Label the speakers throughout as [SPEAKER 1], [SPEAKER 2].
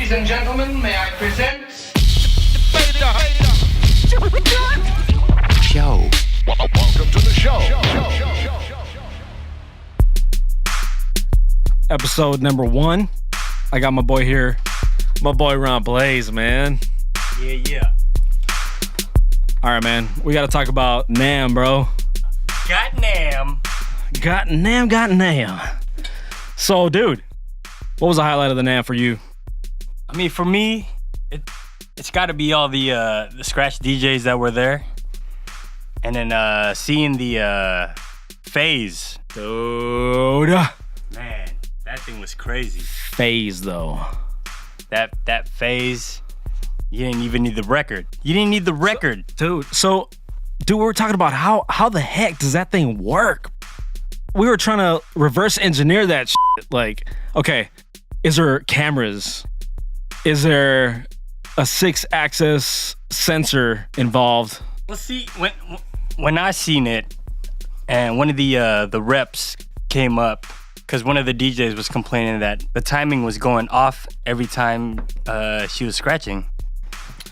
[SPEAKER 1] Ladies and gentlemen, may I present...
[SPEAKER 2] Show.
[SPEAKER 3] Welcome to the show.
[SPEAKER 4] Episode number 1. I got my boy here. My boy RonBlayze, man.
[SPEAKER 5] Yeah.
[SPEAKER 4] All right, man. We got to talk about NAMM, bro.
[SPEAKER 5] Got NAMM.
[SPEAKER 4] Got NAMM. So, dude, what was the highlight of the NAMM for you?
[SPEAKER 5] I mean, for me, it's got to be all the Skratch DJs that were there. And then seeing the Phase.
[SPEAKER 4] Dude.
[SPEAKER 5] Man, that thing was crazy.
[SPEAKER 4] Phase, though.
[SPEAKER 5] That Phase, you didn't even need the record.
[SPEAKER 4] Dude, we were talking about how the heck does that thing work? We were trying to reverse engineer that shit. Like, okay, is there cameras? Is there a 6-axis sensor involved?
[SPEAKER 5] Well, see, when I seen it, and one of the reps came up, because one of the DJs was complaining that the timing was going off every time she was scratching.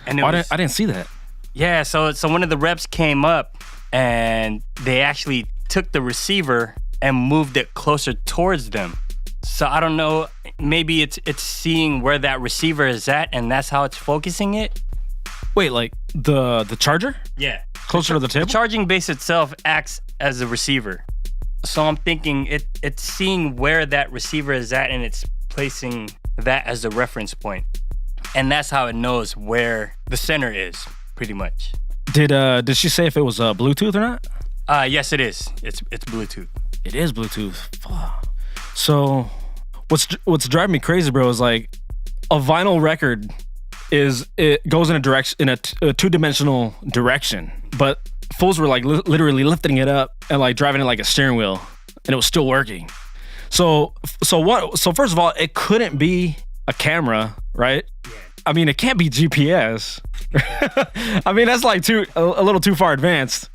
[SPEAKER 5] And
[SPEAKER 4] I didn't see that.
[SPEAKER 5] Yeah, so one of the reps came up, and they actually took the receiver and moved it closer towards them. So I don't know, maybe it's seeing where that receiver is at, and that's how it's focusing it.
[SPEAKER 4] Wait, like the charger?
[SPEAKER 5] Yeah.
[SPEAKER 4] Closer to the table?
[SPEAKER 5] The charging base itself acts as a receiver. So I'm thinking it's seeing where that receiver is at, and it's placing that as the reference point. And that's how it knows where the center is, pretty much.
[SPEAKER 4] Did she say if it was Bluetooth or not?
[SPEAKER 5] Yes, it is. It's Bluetooth.
[SPEAKER 4] It is Bluetooth. Fuck. So what's driving me crazy, bro, is like a vinyl record it goes in a two-dimensional direction, but fools were like literally lifting it up and like driving it like a steering wheel, and it was still working. So first of all, it couldn't be a camera, right? Yeah. I mean, it can't be GPS. I mean, that's like a little too far advanced.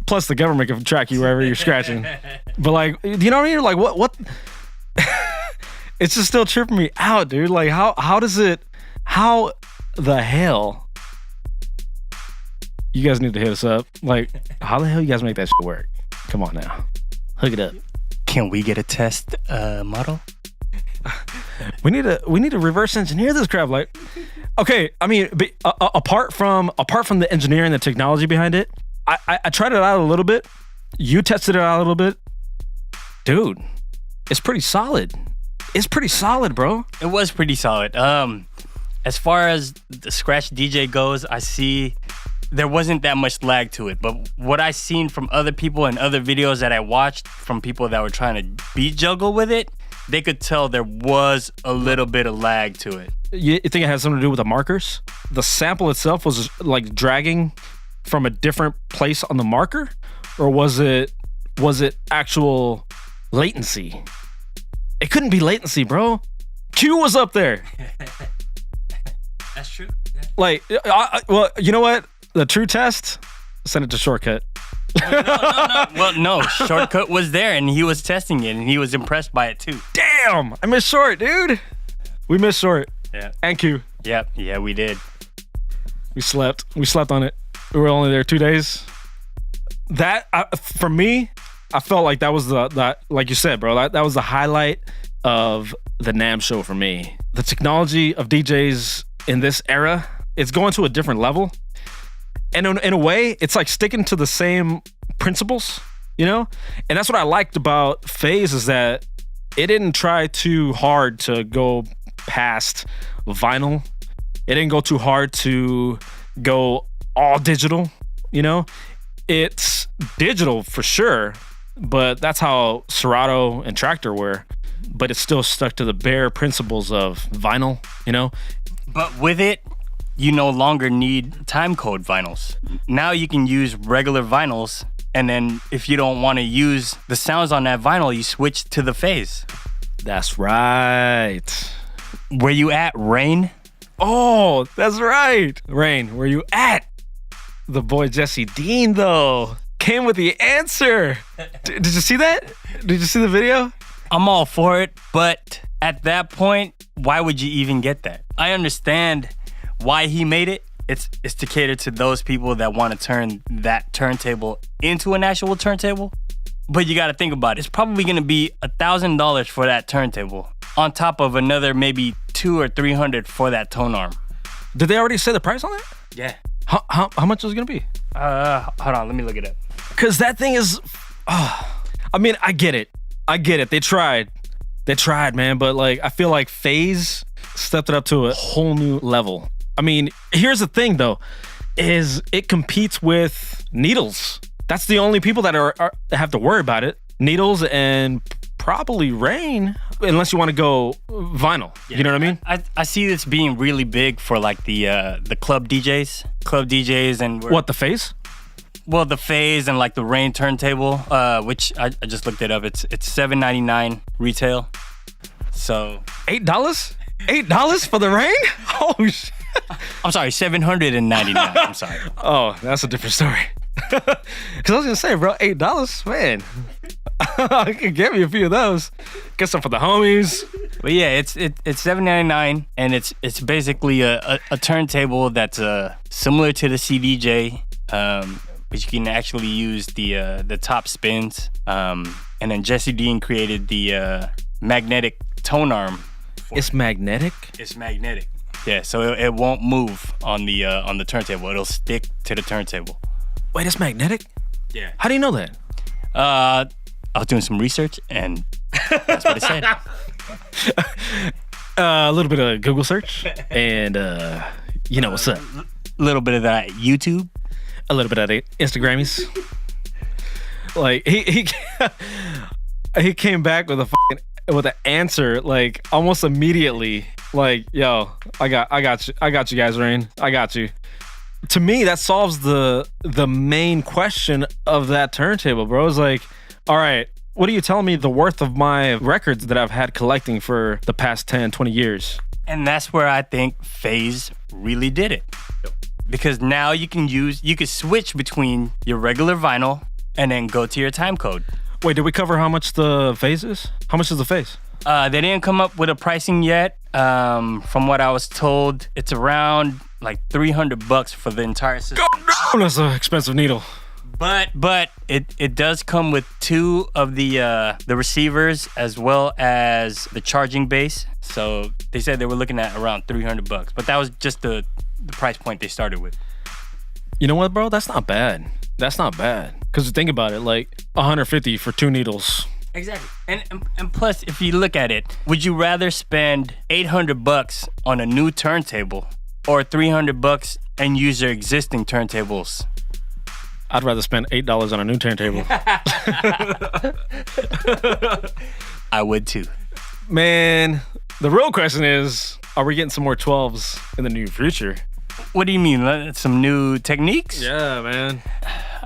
[SPEAKER 4] Plus, the government can track you wherever you're scratching. But like, you know what I mean? Like, what? It's just still tripping me out, dude. Like, how the hell? You guys need to hit us up. Like, how the hell you guys make that shit work? Come on now, hook it up.
[SPEAKER 5] Can we get a test model?
[SPEAKER 4] We need to reverse engineer this crap. Like, okay, I mean, apart from the engineering, the technology behind it, I tried it out a little bit. You tested it out a little bit, dude. It's pretty solid. It's pretty solid, bro.
[SPEAKER 5] It was pretty solid. As far as the Skratch DJ goes, I see there wasn't that much lag to it. But what I seen from other people and other videos that I watched from people that were trying to beat juggle with it, they could tell there was a little bit of lag to it.
[SPEAKER 4] You think it has something to do with the markers? The sample itself was like dragging from a different place on the marker, or was it actual latency? It couldn't be latency, bro. Q was up there.
[SPEAKER 5] That's true. Yeah.
[SPEAKER 4] Like, well, you know what? The true test, send it to Shortcut.
[SPEAKER 5] No. Well, no, Shortcut was there, and he was testing it, and he was impressed by it too.
[SPEAKER 4] Damn, I missed Short, dude. We missed Short.
[SPEAKER 5] Yeah.
[SPEAKER 4] And Q.
[SPEAKER 5] Yep. Yeah, we did.
[SPEAKER 4] We slept on it. We were only there 2 days. That, for me, I felt like that was that, like you said, bro, that was the highlight of the NAMM show for me. The technology of DJs in this era, it's going to a different level. And in a way, it's like sticking to the same principles, you know? And that's what I liked about Phase, is that it didn't try too hard to go past vinyl. It didn't go too hard to go all digital, you know? It's digital for sure, but that's how Serato and Tractor were. But it's still stuck to the bare principles of vinyl, you know?
[SPEAKER 5] But with it, you no longer need time code vinyls. Now you can use regular vinyls, and then if you don't want to use the sounds on that vinyl, you switch to the Phase.
[SPEAKER 4] That's right.
[SPEAKER 5] Where you at, Rane?
[SPEAKER 4] Oh, that's right. Rane, where you at? The boy Jesse Dean, though, came with the answer. Did you see that? Did you see the video?
[SPEAKER 5] I'm all for it, but at that point, why would you even get that? I understand why he made it. It's to cater to those people that want to turn that turntable into an actual turntable. But you got to think about it. It's probably going to be $1,000 for that turntable, on top of another maybe $200 or $300 for that tone arm.
[SPEAKER 4] Did they already say the price on it?
[SPEAKER 5] Yeah.
[SPEAKER 4] How much is it gonna be?
[SPEAKER 5] Hold on, let me look it up.
[SPEAKER 4] Cause that thing is, I mean, I get it. They tried, man. But like, I feel like Phase stepped it up to a whole new level. I mean, here's the thing though, is it competes with Needles. That's the only people that have to worry about it. Needles and probably Rane, unless you want to go vinyl. Yeah. You know what I mean?
[SPEAKER 5] I see this being really big for like the club DJs and
[SPEAKER 4] what, the Phase?
[SPEAKER 5] Well, the Phase and like the Rane turntable, which I just looked it up. It's $7.99 retail. So
[SPEAKER 4] $8? $8 for the Rane? Oh shit!
[SPEAKER 5] I'm sorry, $799. I'm sorry.
[SPEAKER 4] Oh, that's a different story. Cause I was gonna say, bro, $8, man. I could get me a few of those. Get some for the homies.
[SPEAKER 5] But yeah, it's $7.99, and it's basically a turntable that's similar to the CDJ, but you can actually use the top spins. And then Jesse Dean created the magnetic tone arm.
[SPEAKER 4] It's magnetic?
[SPEAKER 5] It's magnetic. Yeah, so it won't move on the turntable. It'll stick to the turntable.
[SPEAKER 4] Wait, it's magnetic?
[SPEAKER 5] Yeah.
[SPEAKER 4] How do you know that?
[SPEAKER 5] I was doing some research, and that's what it said.
[SPEAKER 4] A little bit of Google search, and you know what's up.
[SPEAKER 5] A little bit of that YouTube.
[SPEAKER 4] A little bit of the Instagrammies. Like he came back with an answer like almost immediately. Like, yo, I got you guys, Rane. I got you. To me, that solves the main question of that turntable, bro. It's like, all right, what are you telling me the worth of my records that I've had collecting for the past 10, 20 years?
[SPEAKER 5] And that's where I think Phase really did it. Because now you can switch between your regular vinyl and then go to your time code.
[SPEAKER 4] Wait, did we cover how much the Phase is? How much is the Phase?
[SPEAKER 5] They didn't come up with a pricing yet. From what I was told, it's around like $300 for the entire system.
[SPEAKER 4] God, that's an expensive needle.
[SPEAKER 5] But it does come with two of the receivers as well as the charging base. So they said they were looking at around $300, but that was just the price point they started with.
[SPEAKER 4] You know what, bro? That's not bad. That's not bad. Because think about it, like $150 for two needles.
[SPEAKER 5] Exactly. And plus, if you look at it, would you rather spend $800 on a new turntable or $300 and use your existing turntables?
[SPEAKER 4] I'd rather spend $8 on a new turntable.
[SPEAKER 5] I would too.
[SPEAKER 4] Man, the real question is, are we getting some more 12s in the near future?
[SPEAKER 5] What do you mean? Some new techniques?
[SPEAKER 4] Yeah, man.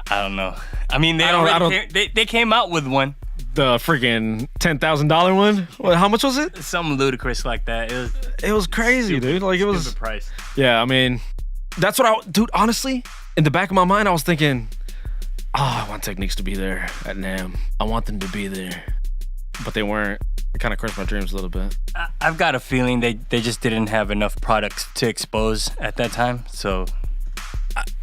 [SPEAKER 5] I don't know. I mean, they came out with one.
[SPEAKER 4] The freaking $10,000 one? What, how much was it?
[SPEAKER 5] Something ludicrous like that.
[SPEAKER 4] It was crazy, dude. Like, it was
[SPEAKER 5] price.
[SPEAKER 4] Yeah, I mean, that's what dude, honestly, in the back of my mind, I was thinking, I want Techniques to be there at NAMM. I want them to be there. But they weren't. It kind of crushed my dreams a little bit.
[SPEAKER 5] I've got a feeling they just didn't have enough products to expose at that time, so.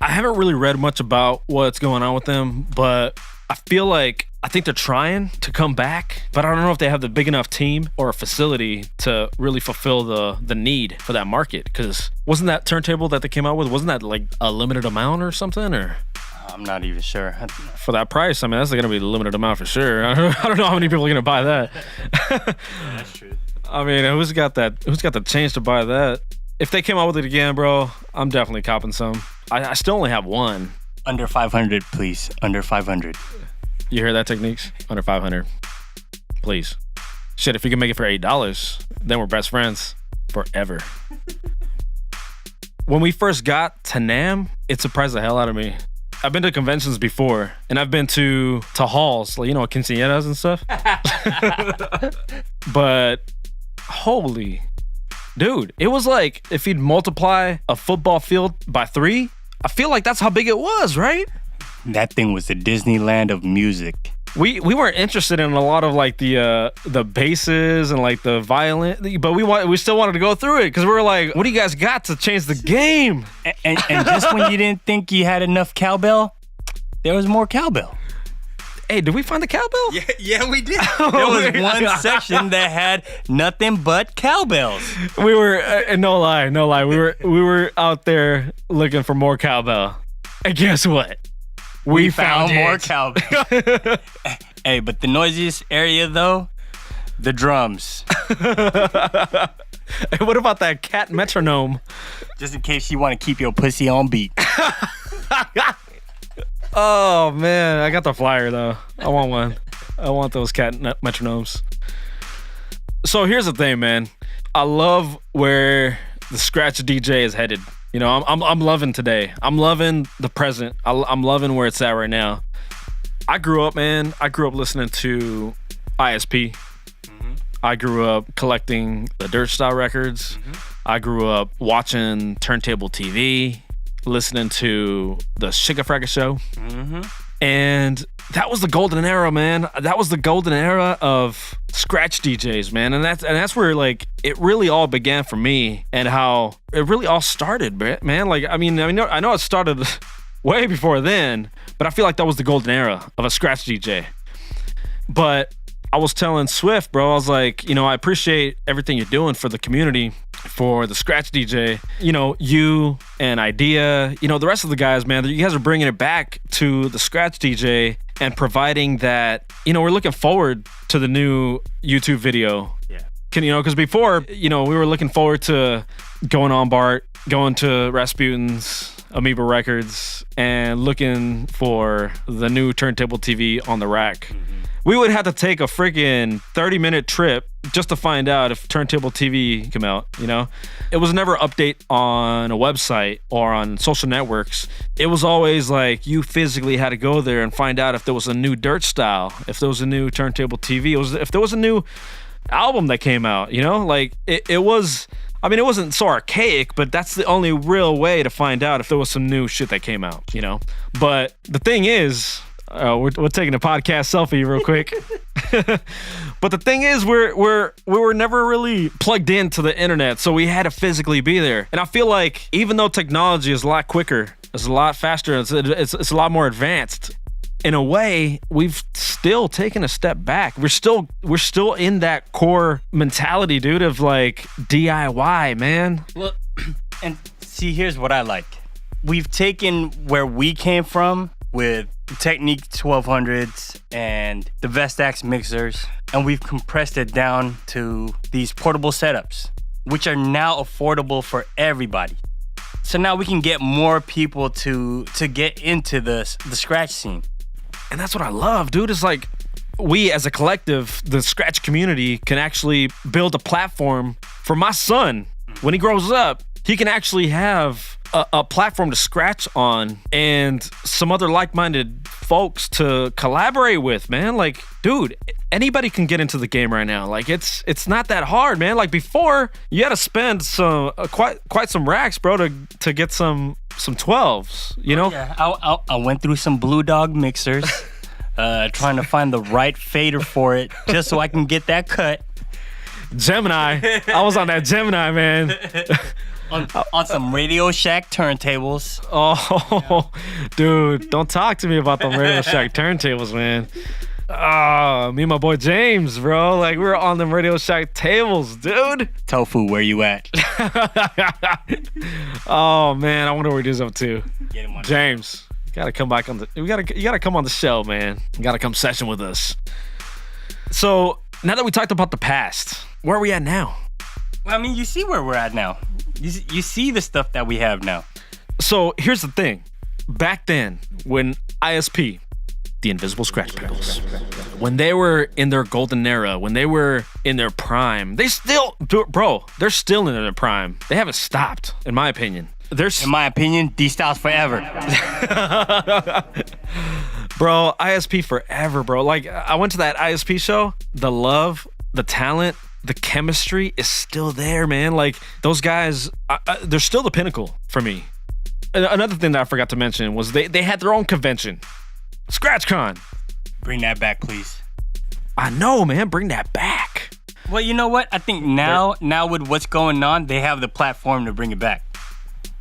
[SPEAKER 4] I haven't really read much about what's going on with them, but I feel like I think they're trying to come back, but I don't know if they have the big enough team or a facility to really fulfill the need for that market. Because wasn't that turntable that they came out with, wasn't that like a limited amount or something? Or
[SPEAKER 5] I'm not even sure.
[SPEAKER 4] For that price, I mean, that's going to be a limited amount for sure. I don't know how many people are going to buy that.
[SPEAKER 5] Yeah, that's true.
[SPEAKER 4] I mean, who's got the change to buy that? If they came out with it again, bro, I'm definitely copping some. I still only have one.
[SPEAKER 5] Under 500, please. Under 500.
[SPEAKER 4] You hear that, Techniques? Under 500. Please. Shit, if you can make it for $8, then we're best friends forever. When we first got to NAMM, it surprised the hell out of me. I've been to conventions before, and I've been to halls, like, you know, quinceañeras and stuff. But holy, dude, it was like if you'd multiply a football field by 3, I feel like that's how big it was, right?
[SPEAKER 5] That thing was the Disneyland of music.
[SPEAKER 4] we weren't interested in a lot of like the basses and like the violin, but we still wanted to go through it because we were like, what do you guys got to change the game?
[SPEAKER 5] And just when you didn't think you had enough cowbell, there was more cowbell.
[SPEAKER 4] Hey, did we find the cowbell?
[SPEAKER 5] Yeah, we did. There was one section that had nothing but cowbells.
[SPEAKER 4] We were no lie. We were out there looking for more cowbell, and guess what? We found
[SPEAKER 5] more cowbell. Hey, but the noisiest area though, the drums.
[SPEAKER 4] Hey, what about that cat metronome?
[SPEAKER 5] Just in case you want to keep your pussy on beat.
[SPEAKER 4] Oh man, I got the flyer though. I want one. I want those cat metronomes. So here's the thing, man. I love where the Skratch DJ is headed. You know, I'm loving today. I'm loving the present. I'm loving where it's at right now. I grew up listening to ISP. Mm-hmm. I grew up collecting the Dirt Style records. Mm-hmm. I grew up watching Turntable TV, listening to the Shigga Fragga Show. Mm-hmm. And that was the golden era, man. That was the golden era of Skratch DJs, man. And that's where like it really all began for me and how it really all started, man. Like I know it started way before then, but I feel like that was the golden era of a Skratch DJ. But I was telling Swift, bro, I was like, you know, I appreciate everything you're doing for the community, for the Skratch DJ. You know, you and Idea, you know, the rest of the guys, man, you guys are bringing it back to the Skratch DJ and providing that, you know, we're looking forward to the new YouTube video. Yeah. Because before, you know, we were looking forward to going on Bart, going to Rasputin's, Amoeba Records, and looking for the new Turntable TV on the rack. Mm-hmm. We would have to take a freaking 30-minute trip just to find out if Turntable TV came out, you know? It was never an update on a website or on social networks. It was always like you physically had to go there and find out if there was a new Dirt Style, if there was a new Turntable TV, if there was a new album that came out, you know? Like, it was... I mean, it wasn't so archaic, but that's the only real way to find out if there was some new shit that came out, you know? But the thing is... we're taking a podcast selfie real quick. But the thing is, we were never really plugged into the internet, so we had to physically be there. And I feel like even though technology is a lot quicker, it's a lot faster, it's a lot more advanced, in a way, we've still taken a step back. We're still in that core mentality, dude, of like DIY, man.
[SPEAKER 5] Well, and see, here's what I like. We've taken where we came from with Technique 1200s and the Vestax mixers, and we've compressed it down to these portable setups, which are now affordable for everybody. So now we can get more people to get into the Skratch scene.
[SPEAKER 4] And that's what I love, dude. It's like we as a collective, the Skratch community, can actually build a platform for my son. When he grows up, he can actually have a platform to scratch on and some other like-minded folks to collaborate with, man. Like, dude, anybody can get into the game right now. Like, it's not that hard, man. Like before, you had to spend some quite some racks, bro, to get some 12s, you know?
[SPEAKER 5] Yeah, I went through some Blue Dog mixers, trying to find the right fader for it, just so I can get that cut.
[SPEAKER 4] Gemini. I was on that Gemini, man.
[SPEAKER 5] on some Radio Shack turntables.
[SPEAKER 4] Oh, dude, don't talk to me about them Radio Shack turntables, man. Oh, me and my boy James, bro. Like, we were on them Radio Shack tables, dude.
[SPEAKER 5] Tofu, where you at?
[SPEAKER 4] Oh, man, I wonder where he's up to.
[SPEAKER 5] Get him on
[SPEAKER 4] James, you gotta come back on the... You gotta come on the show, man. You gotta come session with us. So, now that we talked about the past, where are we at now?
[SPEAKER 5] Well, I mean, you see where we're at now. You see the stuff that we have now.
[SPEAKER 4] So here's the thing. Back then, when ISP, the Invizibl Scratch Piklz, when they were in their golden era, when they were in their prime, they're still in their prime. They haven't stopped, in my opinion.
[SPEAKER 5] In my opinion, D-Styles forever.
[SPEAKER 4] Bro, ISP forever, bro. Like, I went to that ISP show. The love, the talent, the chemistry is still there, man. Like, those guys, they're still the pinnacle for me. Another thing that I forgot to mention was they had their own convention, Scratchcon.
[SPEAKER 5] Bring that back, please.
[SPEAKER 4] I know, man. Bring that back.
[SPEAKER 5] Well, you know what? I think now with what's going on, they have the platform to bring it back.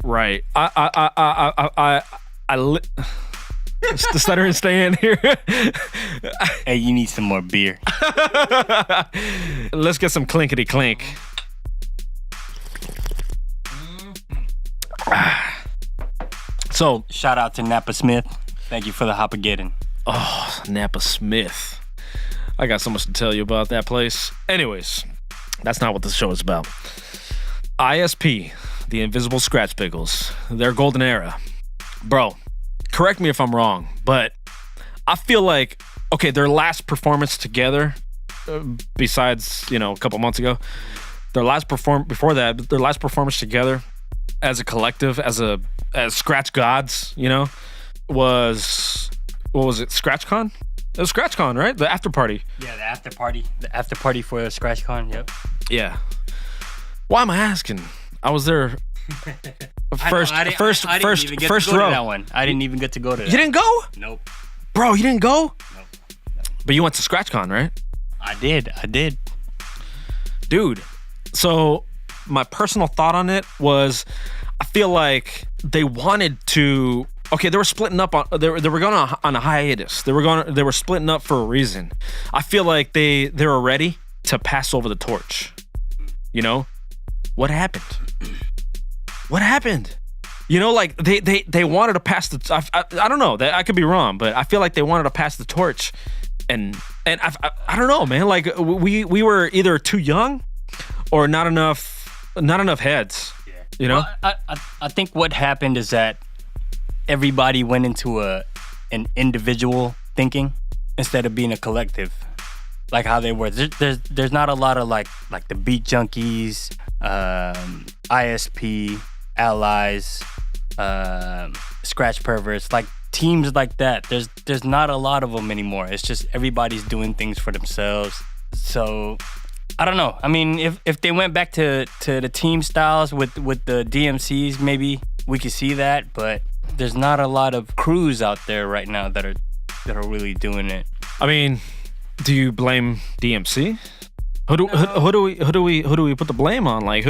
[SPEAKER 4] Right. The stuttering staying here.
[SPEAKER 5] Hey, you need some more beer.
[SPEAKER 4] Let's get some clinkety clink. So,
[SPEAKER 5] shout out to Napa Smith. Thank you for the Hoppageddon.
[SPEAKER 4] Oh, Napa Smith. I got so much to tell you about that place. Anyways, that's not what this show is about. ISP, the Invizibl Skratch Piklz, their golden era. Bro, correct me if I'm wrong, but I feel like, okay, their last performance together, besides, a couple months ago, their last performance together as a collective, as Scratch gods, was, what was it, Scratchcon? It was Scratchcon, right? The after party.
[SPEAKER 5] Yeah, the after party. The after party for Scratchcon, yep.
[SPEAKER 4] Yeah. Why am I asking? I was there first row.
[SPEAKER 5] That one. I didn't even get to go to that.
[SPEAKER 4] You didn't go?
[SPEAKER 5] Nope.
[SPEAKER 4] Bro, you didn't go?
[SPEAKER 5] Nope.
[SPEAKER 4] But you went to Scratchcon, right?
[SPEAKER 5] I did.
[SPEAKER 4] Dude, so my personal thought on it was, I feel like they wanted to. Okay, they were splitting up on. They were going on a hiatus. They were splitting up for a reason. I feel like they were ready to pass over the torch. What happened? What happened? Like they wanted to pass the. I don't know. I could be wrong, but I feel like they wanted to pass the torch, and I don't know, man. Like we were either too young, or not enough heads.
[SPEAKER 5] Yeah. Well, I think what happened is that everybody went into an individual thinking instead of being a collective, like how they were. There's not a lot of like the Beat Junkies, ISP, Allies, Skratch Perverts, like teams like that. There's not a lot of them anymore. It's just everybody's doing things for themselves. So I don't know. I mean, if they went back to the team styles with the DMCs, maybe we could see that, but there's not a lot of crews out there right now that are really doing it.
[SPEAKER 4] I mean, do you blame DMC? Who do we put the blame on? Like,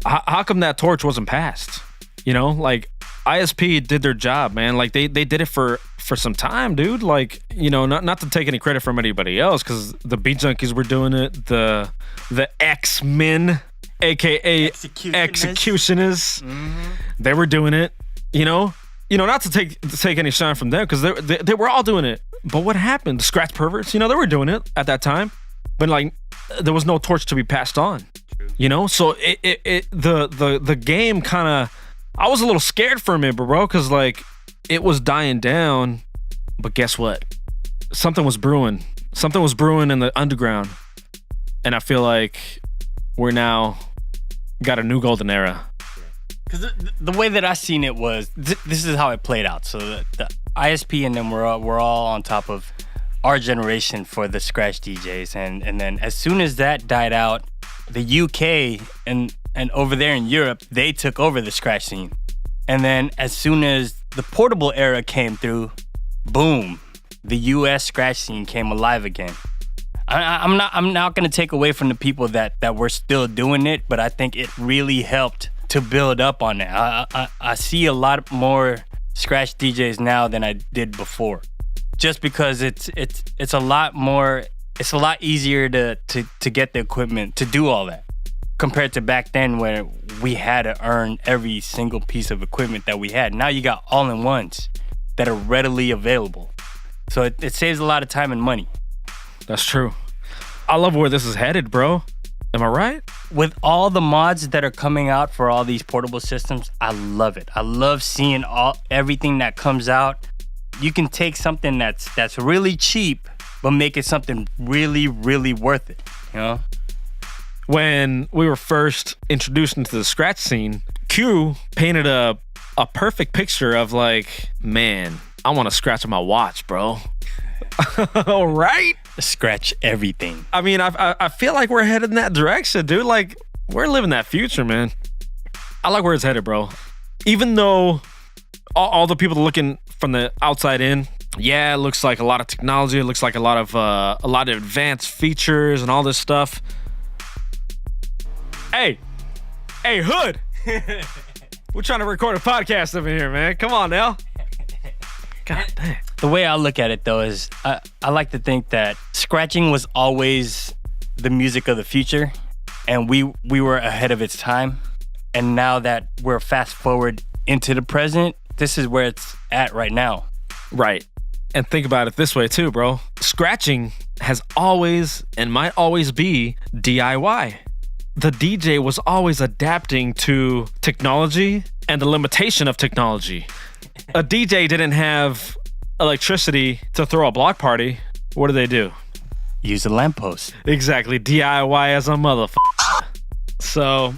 [SPEAKER 4] how come that torch wasn't passed? Like ISP did their job, man. Like they did it for some time, dude. Like, not to take any credit from anybody else, because the Beat Junkies were doing it. The X-Men, aka X-ectucioners, they were doing it. Not to take any shine from them, because they were all doing it. But what happened? The Skratch Perverts, they were doing it at that time, but like there was no torch to be passed on. So the game kind of, I was a little scared for a minute, bro, because like it was dying down. But guess what? Something was brewing. Something was brewing in the underground, and I feel like we're now got a new golden era.
[SPEAKER 5] Because the way that I seen it was, this is how it played out. So the ISP and them were all on top of our generation for the Scratch DJs, and then as soon as that died out, the UK and over there in Europe, they took over the Scratch scene. And then as soon as the portable era came through, boom, the US Scratch scene came alive again. I'm not gonna take away from the people that were still doing it, but I think it really helped to build up on it. I see a lot more Scratch DJs now than I did before, just because it's a lot more. It's a lot easier to get the equipment to do all that, compared to back then where we had to earn every single piece of equipment that we had. Now you got all-in-ones that are readily available, so it saves a lot of time and money.
[SPEAKER 4] That's true. I love where this is headed, bro. Am I right?
[SPEAKER 5] With all the mods that are coming out for all these portable systems, I love it. I love seeing everything that comes out. You can take something that's really cheap, but make it something really, really worth it.
[SPEAKER 4] When we were first introduced into the Scratch scene, Q painted a perfect picture of like, man, I want to scratch on my watch, bro. All right.
[SPEAKER 5] Scratch everything.
[SPEAKER 4] I mean, I feel like we're headed in that direction, dude. Like, we're living that future, man. I like where it's headed, bro. Even though all the people looking from the outside in yeah, it looks like a lot of technology. It looks like a lot of advanced features and all this stuff. Hey, Hood. We're trying to record a podcast over here, man. Come on now. God damn.
[SPEAKER 5] The way I look at it, though, is I like to think that scratching was always the music of the future, and we were ahead of its time. And now that we're fast forward into the present, this is where it's at right now.
[SPEAKER 4] Right. And think about it this way, too, bro. Scratching has always and might always be DIY. The DJ was always adapting to technology and the limitation of technology. A DJ didn't have electricity to throw a block party. What do?
[SPEAKER 5] Use a lamppost.
[SPEAKER 4] Exactly. DIY as a motherfucker. So,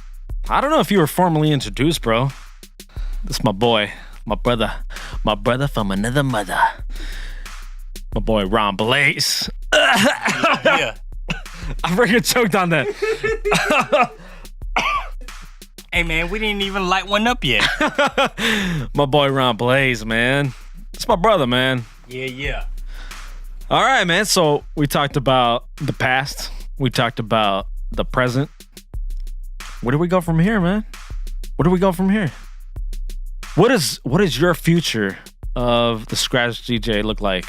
[SPEAKER 4] I don't know if you were formally introduced, bro. This is my boy, my brother from another mother. My boy, RonBlayze.
[SPEAKER 5] Yeah.
[SPEAKER 4] I freaking choked on that.
[SPEAKER 5] Hey, man, we didn't even light one up yet.
[SPEAKER 4] My boy, RonBlayze, man. It's my brother, man.
[SPEAKER 5] Yeah.
[SPEAKER 4] All right, man. So we talked about the past. We talked about the present. Where do we go from here, man? Where do we go from here? What is your future of the Scratch DJ look like?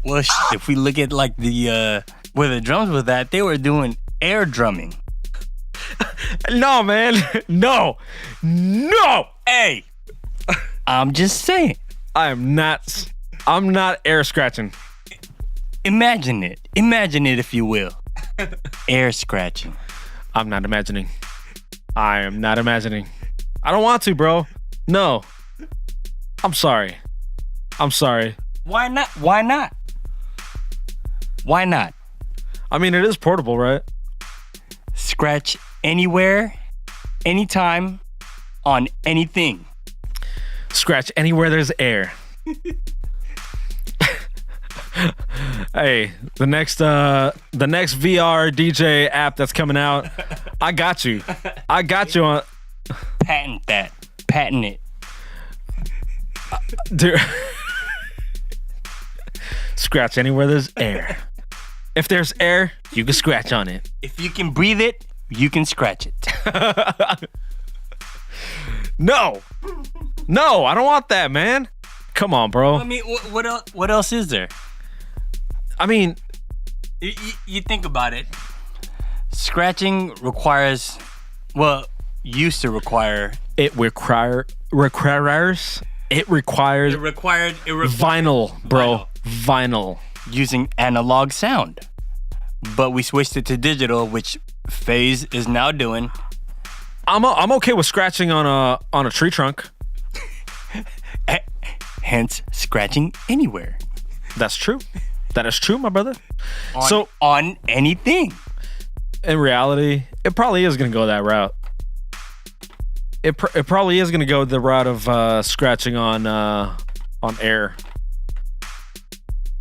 [SPEAKER 5] Well, if we look at like the where the drums was at, they were doing air drumming.
[SPEAKER 4] No, man. No.
[SPEAKER 5] Hey, I'm just saying.
[SPEAKER 4] I'm not air scratching.
[SPEAKER 5] Imagine it if you will. Air scratching.
[SPEAKER 4] I'm not imagining. I am not imagining. I don't want to, bro. No. I'm sorry.
[SPEAKER 5] Why not?
[SPEAKER 4] I mean, it is portable, right?
[SPEAKER 5] Scratch anywhere, anytime, on anything.
[SPEAKER 4] Scratch anywhere there's air. Hey, the next VR DJ app that's coming out, I got you on.
[SPEAKER 5] Patent that. Patent it.
[SPEAKER 4] Dude. Scratch anywhere there's air. If there's air, you can scratch on it.
[SPEAKER 5] If you can breathe it, you can scratch it.
[SPEAKER 4] No, I don't want that, man. Come on, bro.
[SPEAKER 5] I mean, what else is there?
[SPEAKER 4] I mean,
[SPEAKER 5] you think about it. Scratching requires, used to require.
[SPEAKER 4] It requires vinyl, bro. Vinyl.
[SPEAKER 5] Using analog sound. But we switched it to digital, which Phase is now doing.
[SPEAKER 4] I'm okay with scratching on a tree trunk.
[SPEAKER 5] Hence, scratching anywhere.
[SPEAKER 4] That's true. That is true, my brother.
[SPEAKER 5] On anything.
[SPEAKER 4] In reality, it probably is gonna go that route. It probably is gonna go the route of scratching on air.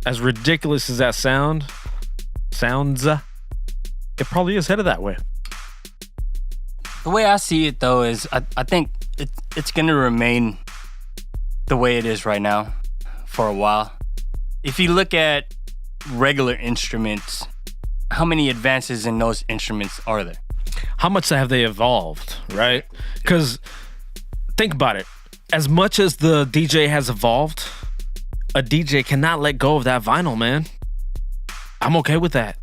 [SPEAKER 4] As ridiculous as that sounds, it probably is headed that way.
[SPEAKER 5] The way I see it, though, is I think it's gonna remain the way it is right now for a while. If you look at regular instruments, how many advances in those instruments are there?
[SPEAKER 4] How much have they evolved, right? Because think about it. As much as the DJ has evolved, a DJ cannot let go of that vinyl, man. I'm okay with that.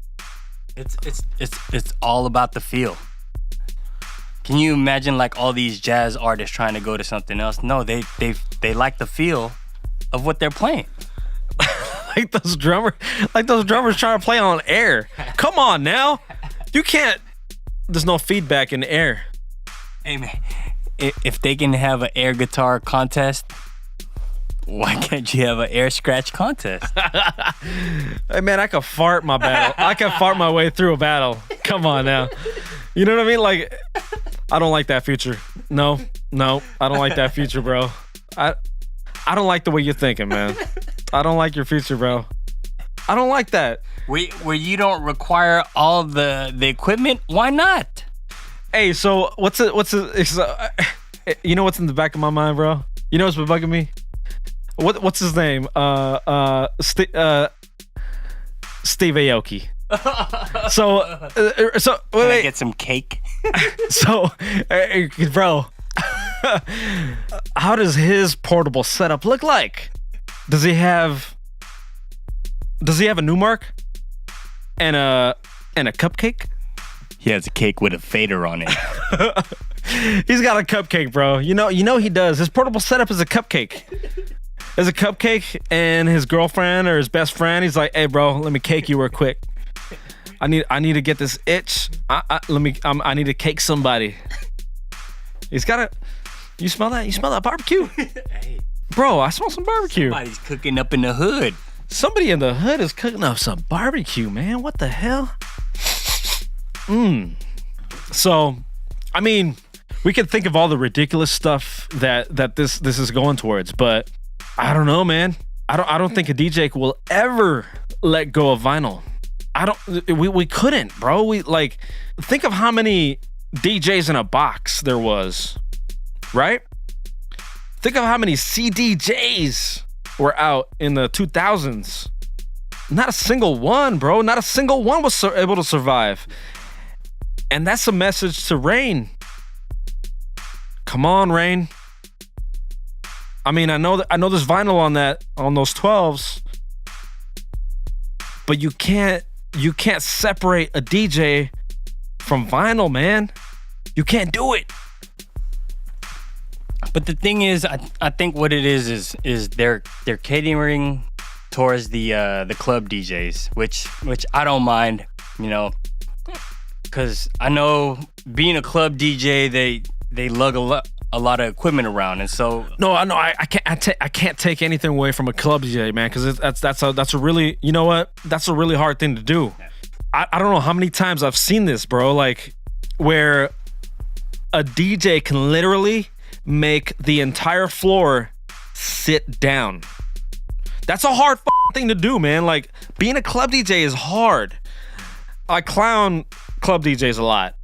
[SPEAKER 5] It's all about the feel. Can you imagine like all these jazz artists trying to go to something else? No, they like the feel of what they're playing.
[SPEAKER 4] like those drummers trying to play on air. Come on now. You can't. There's no feedback in the air.
[SPEAKER 5] Hey man, if they can have an air guitar contest, why can't you have an air scratch contest?
[SPEAKER 4] Hey man, I could fart my battle. I could fart my way through a battle. Come on now. You know what I mean? Like, I don't like that future. No, I don't like that future, bro. I don't like the way you're thinking, man. I don't like your future, bro. I don't like that.
[SPEAKER 5] Where you don't require all the equipment? Why not?
[SPEAKER 4] Hey, so you know what's in the back of my mind, bro? You know what's been bugging me? what's his name? Steve Aoki. So
[SPEAKER 5] Can I
[SPEAKER 4] wait.
[SPEAKER 5] get some cake?
[SPEAKER 4] So, bro, how does his portable setup look like? Does he have a Newmark and a cupcake?
[SPEAKER 5] He has a cake with a fader on it.
[SPEAKER 4] He's got a cupcake, bro. You know he does. His portable setup is a cupcake. There's a cupcake, and his girlfriend or his best friend, he's like, "Hey, bro, let me cake you real quick. I need to get this itch. I need to cake somebody." He's got a. You smell that? You smell that barbecue?
[SPEAKER 5] Hey,
[SPEAKER 4] Bro, I smell some barbecue.
[SPEAKER 5] somebody's cooking up in the hood.
[SPEAKER 4] Somebody in the hood is cooking up some barbecue, man. What the hell? So, I mean, we can think of all the ridiculous stuff that this is going towards, but I don't know, man. I don't think a DJ will ever let go of vinyl. We couldn't, bro. We like think of how many DJs in a box there was, right? Think of how many CDJs were out in the 2000s. Not a single one, bro. Not a single one was able to survive. And that's a message to Rane. Come on, Rane. I mean, I know there's vinyl on those 12s, but you can't separate a DJ from vinyl, man. You can't do it.
[SPEAKER 5] But the thing is, I think what it is they're catering towards the club DJs, which I don't mind, you know, because I know being a club DJ, they lug a lot of equipment around, and so
[SPEAKER 4] no, I know I can't take anything away from a club DJ, man, because that's a really, you know what, that's a really hard thing to do. I don't know how many times I've seen this, bro, like where a DJ can literally make the entire floor sit down. That's a hard thing to do, man. Like being a club DJ is hard. I clown club DJs a lot,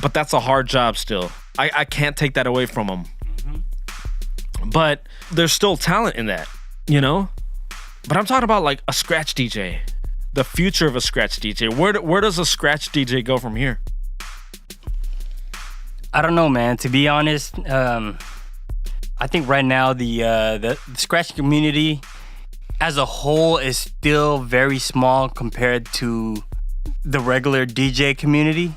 [SPEAKER 4] but that's a hard job still. I can't take that away from them. But there's still talent in that, you know? But I'm talking about like a scratch DJ, the future of a scratch DJ. Where does a scratch DJ go from here?
[SPEAKER 5] I don't know, man. To be honest, I think right now the scratch community as a whole is still very small compared to the regular DJ community,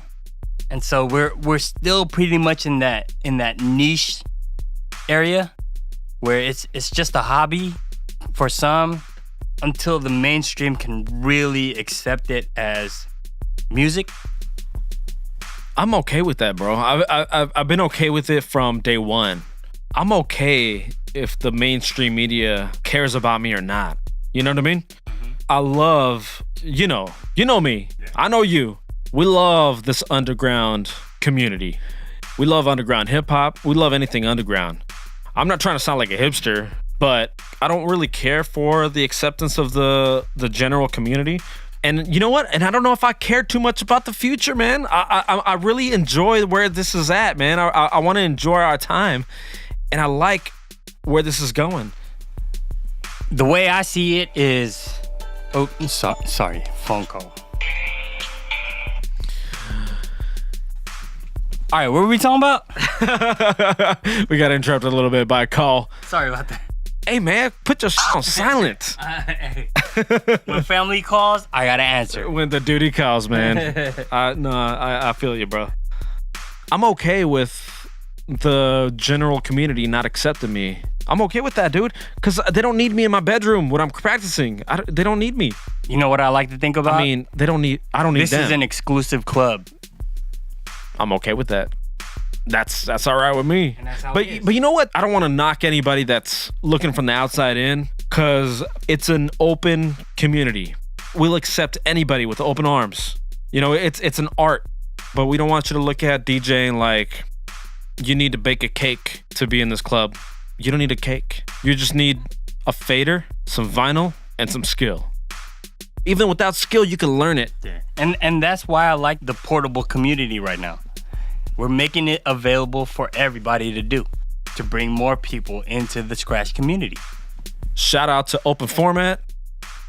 [SPEAKER 5] and so we're still pretty much in that niche area where it's just a hobby for some until the mainstream can really accept it as music.
[SPEAKER 4] I'm okay with that, bro. I've been okay with it from day one. I'm okay if the mainstream media cares about me or not. You know what I mean? I love, you know me. Yeah. I know you. We love this underground community. We love underground hip hop. We love anything underground. I'm not trying to sound like a hipster, but I don't really care for the acceptance of the general community. And you know what? And I don't know if I care too much about the future, man. I really enjoy where this is at, man. I want to enjoy our time, and I like where this is going.
[SPEAKER 5] The way I see it is... Oh, sorry. Phone call. All right, what were we talking about?
[SPEAKER 4] We got interrupted a little bit by a call.
[SPEAKER 5] Sorry about that.
[SPEAKER 4] Hey, man, put your shit on silent.
[SPEAKER 5] Hey. When family calls, I gotta answer.
[SPEAKER 4] When the duty calls, man. I feel you, bro. I'm okay with the general community not accepting me. I'm okay with that, dude, because they don't need me in my bedroom when I'm practicing. They don't need me.
[SPEAKER 5] You know what I like to think about?
[SPEAKER 4] I mean, I don't need them.
[SPEAKER 5] This is an exclusive club.
[SPEAKER 4] I'm okay with that. That's all right with me.
[SPEAKER 5] And that's how
[SPEAKER 4] but
[SPEAKER 5] it is.
[SPEAKER 4] But you know what? I don't want to knock anybody that's looking from the outside in, because it's an open community. We'll accept anybody with open arms. You know, it's an art, but we don't want you to look at DJing like you need to bake a cake to be in this club. You don't need a cake. You just need a fader, some vinyl, and some skill. Even without skill, you can learn it.
[SPEAKER 5] Yeah. And that's why I like the portable community right now. We're making it available for everybody to do. to bring more people into the Scratch community.
[SPEAKER 4] Shout out to OpenFormat.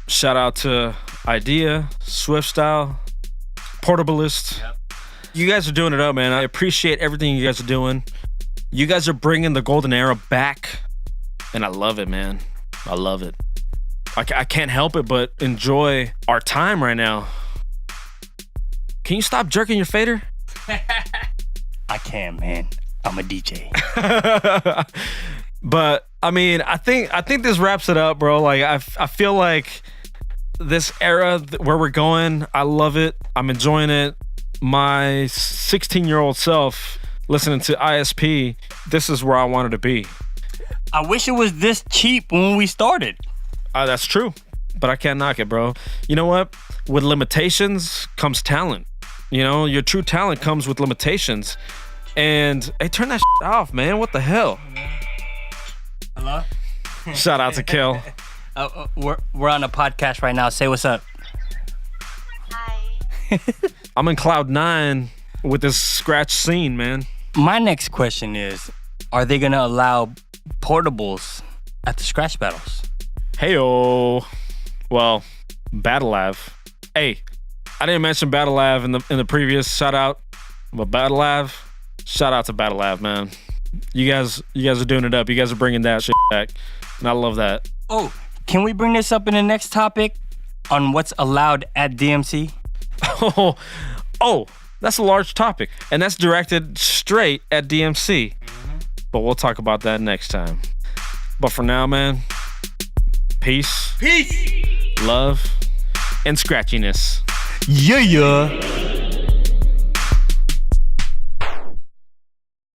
[SPEAKER 4] Shout out to Idea, Swiftstyle, Portablist.
[SPEAKER 5] Yep.
[SPEAKER 4] You guys are doing it up, man. I appreciate everything you guys are doing. You guys are bringing the golden era back, and I love it, man. I love it. I can't help it but enjoy our time right now. Can you stop jerking your fader?
[SPEAKER 5] I can, man. I'm a DJ.
[SPEAKER 4] But I mean, I think this wraps it up, bro. Like I feel like this era where we're going, I love it. I'm enjoying it. My 16-year-old self listening to ISP, this is where I wanted to be.
[SPEAKER 5] I wish it was this cheap when we started.
[SPEAKER 4] That's true, but I can't knock it, bro. You know what? With limitations comes talent. You know, your true talent comes with limitations. And hey, turn that shit off, man. What the hell?
[SPEAKER 5] Hello?
[SPEAKER 4] Shout out to Kel.
[SPEAKER 5] We're on a podcast right now. Say what's up.
[SPEAKER 2] Hi.
[SPEAKER 4] I'm in cloud 9 with this Scratch scene, man.
[SPEAKER 5] My next question is, are they gonna allow portables at the Scratch battles?
[SPEAKER 4] Heyo. Well, Battle Lab. Hey, I didn't mention Battle Lab in the previous shout out, but Battle Lab, shout out to Battle Lab, man. You guys are doing it up. You guys are bringing that shit back, and I love that.
[SPEAKER 5] Oh, can we bring this up in the next topic on what's allowed at DMC?
[SPEAKER 4] Oh, that's a large topic, and that's directed straight at DMC. But we'll talk about that next time. But for now, man, peace,
[SPEAKER 5] Peace,
[SPEAKER 4] love, and scratchiness.
[SPEAKER 5] yeah.